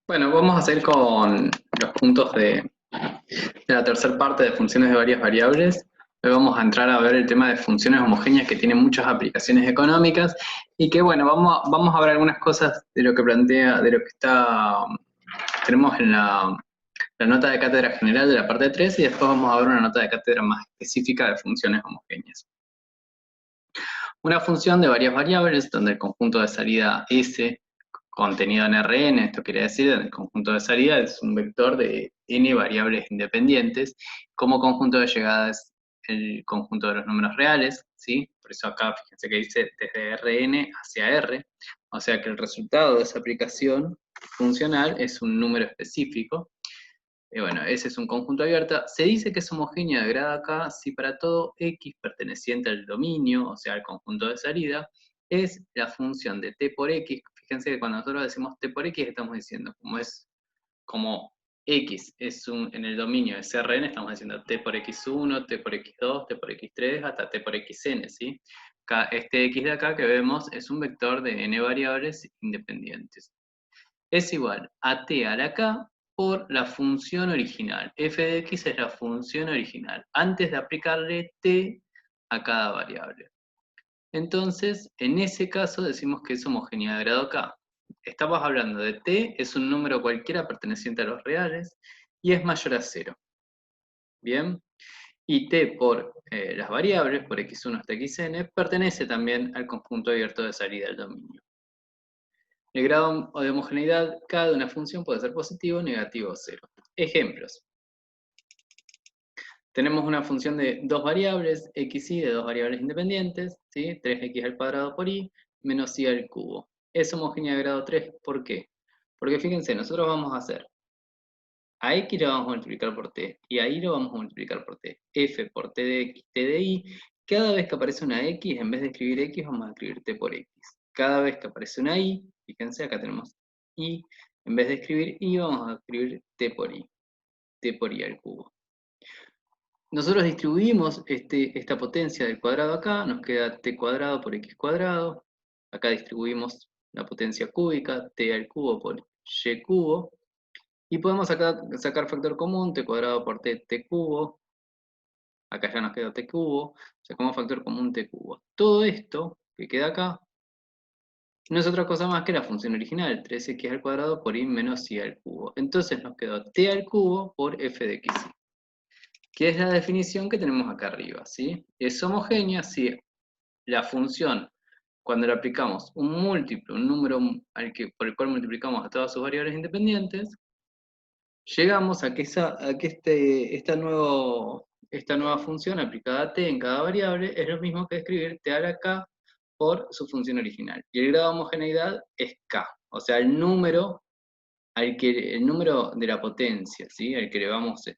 Bueno, vamos a seguir con los puntos de la tercera parte de funciones de varias variables. Hoy vamos a entrar a ver el tema de funciones homogéneas que tienen muchas aplicaciones económicas y que, bueno, vamos a ver algunas cosas de lo que plantea, de lo que tenemos en la nota de cátedra general de la parte 3 y después vamos a ver una nota de cátedra más específica de funciones homogéneas. Una función de varias variables donde el conjunto de salida S contenido en Rn, esto quiere decir, el conjunto de salida es un vector de n variables independientes, como conjunto de llegada es el conjunto de los números reales, ¿sí? Por eso acá fíjense que dice desde Rn hacia R, o sea que el resultado de esa aplicación funcional es un número específico. Bueno, ese es un conjunto abierto. Se dice que es homogéneo de grado K si para todo X perteneciente al dominio, o sea, al conjunto de salida, es la función de T por X. Fíjense que cuando nosotros decimos T por X estamos diciendo, como X es en el dominio de Rn, estamos diciendo T por X1, T por X2, T por X3, hasta T por Xn, ¿sí? Este X de acá que vemos es un vector de n variables independientes. Es igual a t a la k por la función original. F de x es la función original, antes de aplicarle t a cada variable. Entonces, en ese caso decimos que es homogeneidad de grado k. Estamos hablando de t, es un número cualquiera perteneciente a los reales, y es mayor a 0. ¿Bien? Y t por las variables, por x1 hasta xn, pertenece también al conjunto abierto de salida del dominio. El grado de homogeneidad K de una función puede ser positivo, negativo o cero. Ejemplos. Tenemos una función de dos variables, x y de dos variables independientes, ¿sí? 3x al cuadrado por y, menos y al cubo. Es homogénea de grado 3, ¿por qué? Porque fíjense, nosotros vamos a hacer a x lo vamos a multiplicar por t, y a y lo vamos a multiplicar por t. F por t de x, t de y. Cada vez que aparece una x, en vez de escribir x, vamos a escribir t por x. Cada vez que aparece una y, fíjense, acá tenemos y, en vez de escribir y, vamos a escribir t por y al cubo. Nosotros distribuimos esta potencia del cuadrado acá, nos queda t cuadrado por x cuadrado. Acá distribuimos la potencia cúbica, t al cubo por y cubo. Y podemos sacar factor común, t cuadrado por t, t cubo. Acá ya nos queda t cubo. Sacamos factor común t cubo. Todo esto que queda acá no es otra cosa más que la función original, 3x al cuadrado por y menos y al cubo. Entonces nos quedó t al cubo por f de x, que es la definición que tenemos acá arriba, ¿sí? Es homogénea si la función, cuando le aplicamos un múltiplo, un número por el cual multiplicamos a todas sus variables independientes, llegamos a que, esta nueva función aplicada a t en cada variable es lo mismo que escribir t a la k por su función original. Y el grado de homogeneidad es k, o sea, el número de la potencia, ¿sí? Al que le damos t.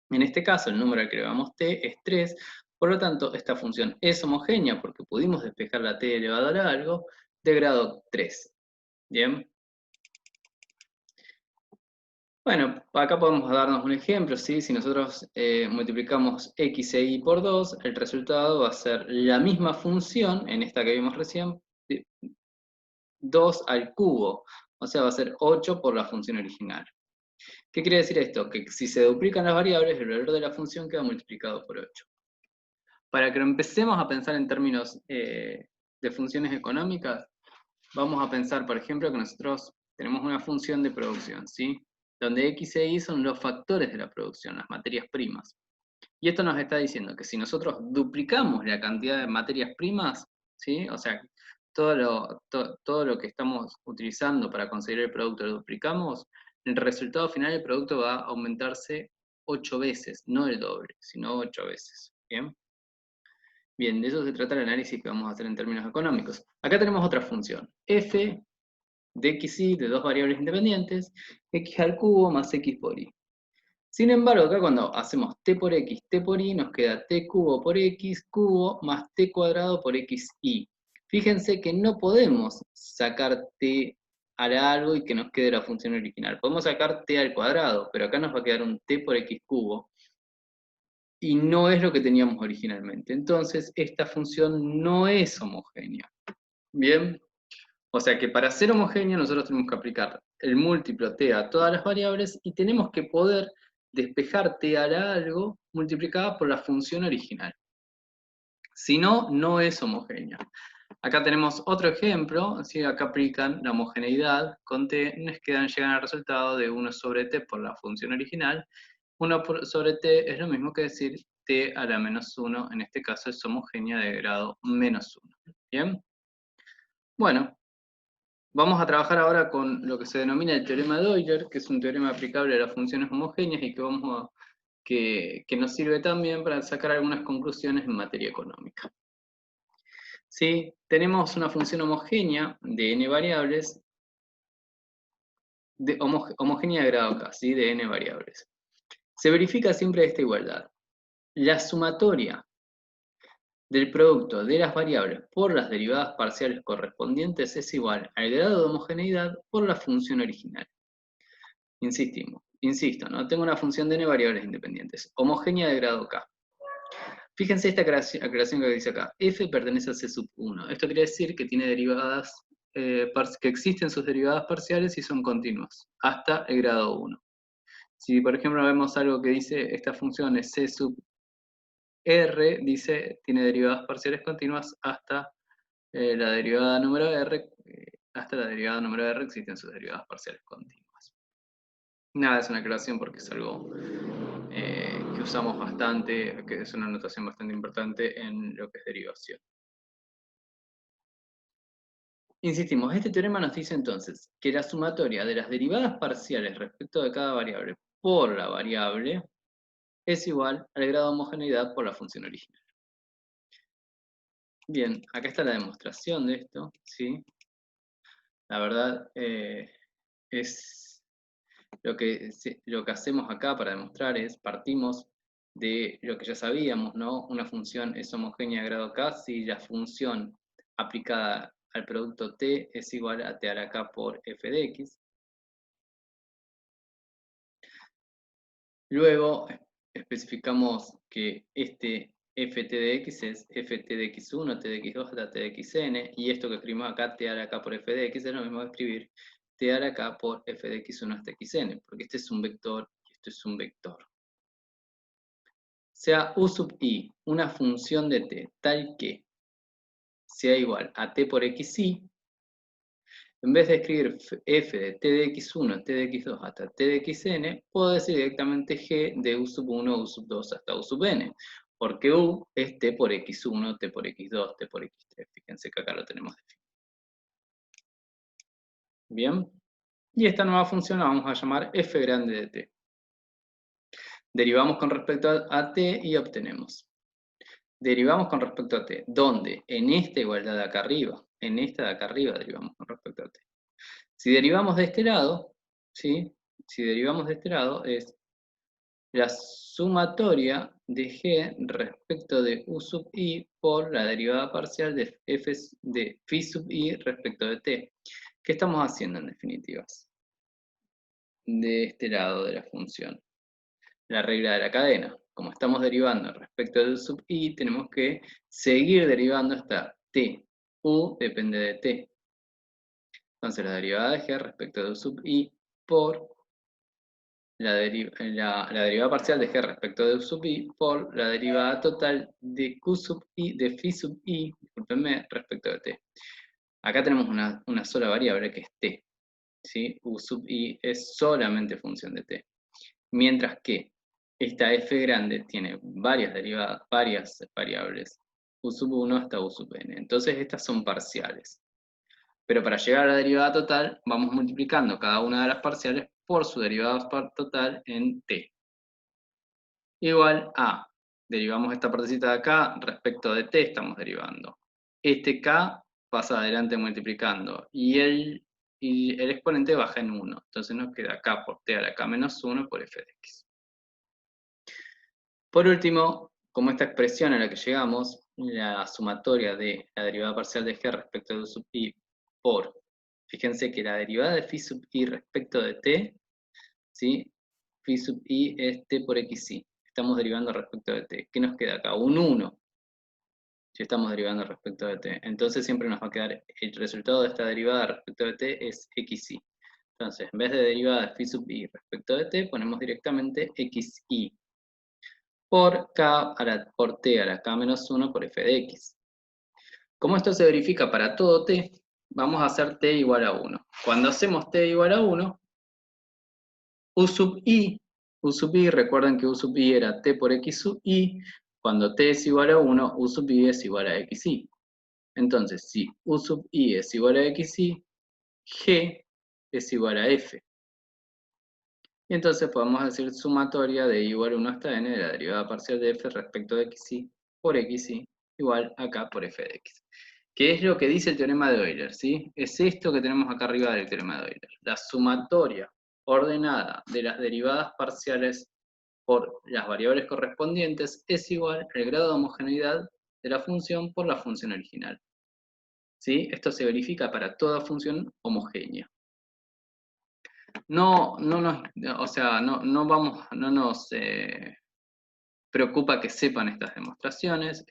En este caso, el número al que le damos t es 3, por lo tanto, esta función es homogénea porque pudimos despejar la t elevado a algo de grado 3. ¿Bien? Bueno, acá podemos darnos un ejemplo, ¿sí? Si nosotros multiplicamos x e y por 2, el resultado va a ser la misma función, en esta que vimos recién, 2 al cubo, o sea, va a ser 8 por la función original. ¿Qué quiere decir esto? Que si se duplican las variables, el valor de la función queda multiplicado por 8. Para que empecemos a pensar en términos de funciones económicas, vamos a pensar, por ejemplo, que nosotros tenemos una función de producción, ¿sí? Donde x e y son los factores de la producción, las materias primas. Y esto nos está diciendo que si nosotros duplicamos la cantidad de materias primas, ¿sí? O sea, todo lo que estamos utilizando para conseguir el producto lo duplicamos, el resultado final del producto va a aumentarse 8 veces, no el doble, sino 8 veces. ¿Bien? Bien, de eso se trata el análisis que vamos a hacer en términos económicos. Acá tenemos otra función, f de x y de dos variables independientes, x al cubo más x por y. Sin embargo, acá cuando hacemos t por x, t por y, nos queda t cubo por x cubo más t cuadrado por xy. Fíjense que no podemos sacar t a algo y que nos quede la función original. Podemos sacar t al cuadrado, pero acá nos va a quedar un t por x cubo, y no es lo que teníamos originalmente. Entonces, esta función no es homogénea. Bien, O sea que para ser homogéneo nosotros tenemos que aplicar el múltiplo t a todas las variables y tenemos que poder despejar t a la algo multiplicada por la función original. Si no, no es homogéneo. Acá tenemos otro ejemplo, ¿sí? Acá aplican la homogeneidad con t, nos llegan al resultado de 1 sobre t por la función original. 1 sobre t es lo mismo que decir t a la menos 1, en este caso es homogénea de grado menos 1. ¿Bien? Bueno, vamos a trabajar ahora con lo que se denomina el teorema de Euler, que es un teorema aplicable a las funciones homogéneas y que nos sirve también para sacar algunas conclusiones en materia económica. ¿Sí? Tenemos una función homogénea de n variables, homogénea de grado k, ¿sí? De n variables. Se verifica siempre esta igualdad. La sumatoria del producto de las variables por las derivadas parciales correspondientes es igual al grado de homogeneidad por la función original. Insisto, ¿no? Tengo una función de n variables independientes, homogénea de grado k. Fíjense esta aclaración que dice acá, f pertenece a C sub 1. Esto quiere decir que tiene derivadas, que existen sus derivadas parciales y son continuas, hasta el grado 1. Si por ejemplo vemos algo que dice, esta función es C sub R, dice, tiene derivadas parciales continuas hasta la derivada número R, hasta la derivada número R existen sus derivadas parciales continuas. Nada, es una aclaración porque es algo que usamos bastante, que es una notación bastante importante en lo que es derivación. Insistimos, este teorema nos dice entonces que la sumatoria de las derivadas parciales respecto de cada variable por la variable es igual al grado de homogeneidad por la función original. Bien, acá está la demostración de esto, ¿sí? La verdad es lo que hacemos acá para demostrar es, partimos de lo que ya sabíamos, ¿no? Una función es homogénea de grado k si la función aplicada al producto t es igual a t a la k por f de x. Luego especificamos que este ft de x es ft de x1, t de x2 hasta t de xn, y esto que escribimos acá, t a la k por f de x, es lo mismo que escribir t a la k por f de x1 hasta xn, porque este es un vector y esto es un vector. Sea u sub i una función de t tal que sea igual a t por xi, en vez de escribir f de t de x1, t de x2 hasta t de xn, puedo decir directamente g de u sub 1, u sub 2 hasta u sub n, porque u es t por x1, t por x2, t por x3. Fíjense que acá lo tenemos definido. Bien, y esta nueva función la vamos a llamar f grande de t. Derivamos con respecto a t y obtenemos. Derivamos con respecto a t, ¿dónde? En esta igualdad de acá arriba. En esta de acá arriba derivamos con respecto a t. Si derivamos de este lado, ¿sí? Si derivamos de este lado es la sumatoria de g respecto de u sub i por la derivada parcial de phi sub i respecto de t. ¿Qué estamos haciendo en definitivas? De este lado de la función. La regla de la cadena. Como estamos derivando respecto de u sub i, tenemos que seguir derivando hasta t. U depende de t. Entonces la derivada de g respecto de u sub i por la derivada parcial de g respecto de u sub i por la derivada total de q sub i, de phi sub i, discúlpenme, respecto de t. Acá tenemos una sola variable que es t. ¿Sí? U sub i es solamente función de t. Mientras que esta f grande tiene varias derivadas, varias variables, u sub 1 hasta u sub n. Entonces estas son parciales. Pero para llegar a la derivada total, vamos multiplicando cada una de las parciales por su derivada total en t. Igual a, derivamos esta partecita de acá, respecto de t estamos derivando. Este k pasa adelante multiplicando, y el exponente baja en 1. Entonces nos queda k por t a la k menos 1 por f de x. Por último, como esta expresión a la que llegamos, la sumatoria de la derivada parcial de g respecto de u sub i por, fíjense que la derivada de phi sub i respecto de t, ¿sí? Phi sub i es t por xi. Estamos derivando respecto de t. ¿Qué nos queda acá? Un 1. si estamos derivando respecto de t. Entonces siempre nos va a quedar el resultado de esta derivada respecto de t es xi. Entonces, en vez de derivada de phi sub i respecto de t, ponemos directamente xi por t a la k menos 1 por f de x. Como esto se verifica para todo t, vamos a hacer t igual a 1. Cuando hacemos t igual a 1, u sub i, recuerden que u sub i era t por x sub i, cuando t es igual a 1, u sub i es igual a xi. Entonces, si u sub i es igual a xi, g es igual a f. Y entonces podemos decir sumatoria de i igual a 1 hasta n de la derivada parcial de f respecto de xi por xi igual a k por f de x. ¿Qué es lo que dice el teorema de Euler? ¿Sí? Es esto que tenemos acá arriba del teorema de Euler. La sumatoria ordenada de las derivadas parciales por las variables correspondientes es igual al grado de homogeneidad de la función por la función original. ¿Sí? Esto se verifica para toda función homogénea. No nos preocupa que sepan estas demostraciones,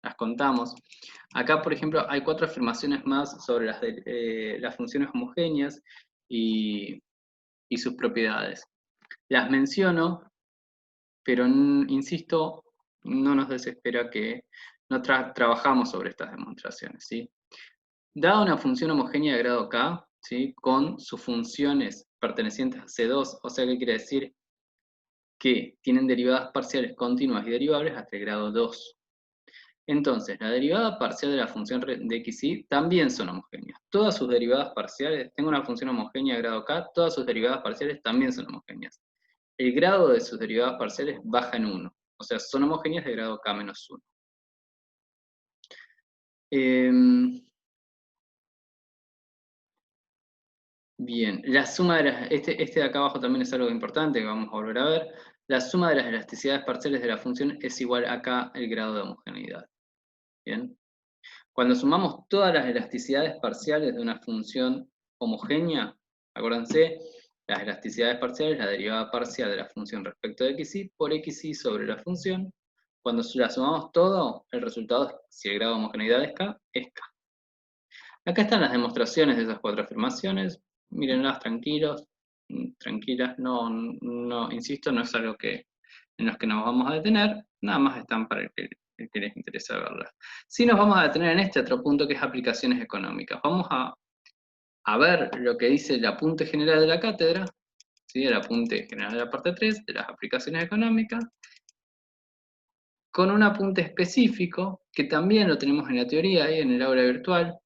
las contamos. Acá, por ejemplo, hay 4 afirmaciones más sobre las funciones homogéneas y sus propiedades. Las menciono, pero insisto, no nos desespera que no trabajamos sobre estas demostraciones, ¿sí? Dada una función homogénea de grado k, ¿sí? Con sus funciones pertenecientes a C2, o sea que quiere decir que tienen derivadas parciales continuas y derivables hasta el grado 2. Entonces, la derivada parcial de la función de xi también son homogéneas. Todas sus derivadas parciales, tengo una función homogénea de grado k, todas sus derivadas parciales también son homogéneas. El grado de sus derivadas parciales baja en 1, o sea, son homogéneas de grado k menos 1. Bien, la suma de este de acá abajo también es algo importante que vamos a volver a ver. La suma de las elasticidades parciales de la función es igual a k el grado de homogeneidad. Bien. Cuando sumamos todas las elasticidades parciales de una función homogénea, acuérdense, las elasticidades parciales, la derivada parcial de la función respecto de xi por xi sobre la función. Cuando la sumamos todo, el resultado, si el grado de homogeneidad es k, es k. Acá están las demostraciones de esas 4 afirmaciones. Mírenlas tranquilos, tranquilas, insisto, no es algo en los que nos vamos a detener, nada más están para el que les interesa verlas. Sí nos vamos a detener en este otro punto que es aplicaciones económicas. Vamos a ver lo que dice el apunte general de la cátedra, ¿sí? El apunte general de la parte 3, de las aplicaciones económicas, con un apunte específico, que también lo tenemos en la teoría y en el aula virtual,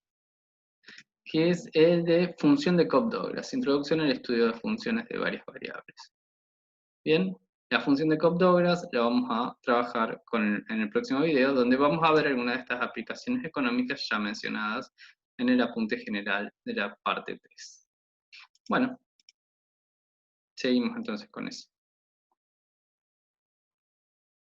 que es el de función de Cobb-Douglas, introducción al estudio de funciones de varias variables. Bien, la función de Cobb-Douglas la vamos a trabajar en el próximo video, donde vamos a ver algunas de estas aplicaciones económicas ya mencionadas en el apunte general de la parte 3. Bueno, seguimos entonces con eso.